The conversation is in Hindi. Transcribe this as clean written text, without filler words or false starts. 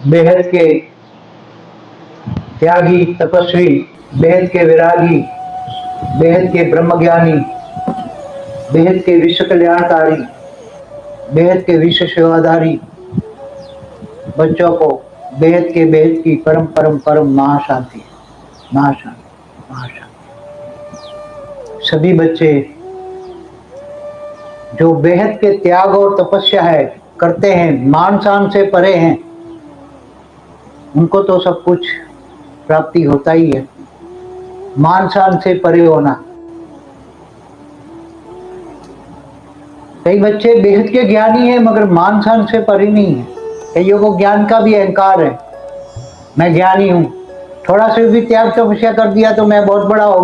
बेहद के त्यागी तपस्वी, बेहद के विरागी, बेहद के ब्रह्मज्ञानी, बेहद के विश्व कल्याणकारी, बेहद के विश्व सेवाधारी बच्चों को बेहद की परम परम परम महाशांति, महाशांति, महाशांति। सभी बच्चे जो बेहद के त्याग और तपस्या है करते हैं, मान शान से परे हैं, उनको तो सब कुछ प्राप्ति होता ही है। मान शान से परे होना। कई बच्चे बेहद के ज्ञानी हैं मगर मान शान से परे नहीं है। कईयों को ज्ञान का भी अहंकार है, मैं ज्ञानी हूं, थोड़ा सा भी त्याग तपस्या कर दिया तो मैं बहुत बड़ा हो गया।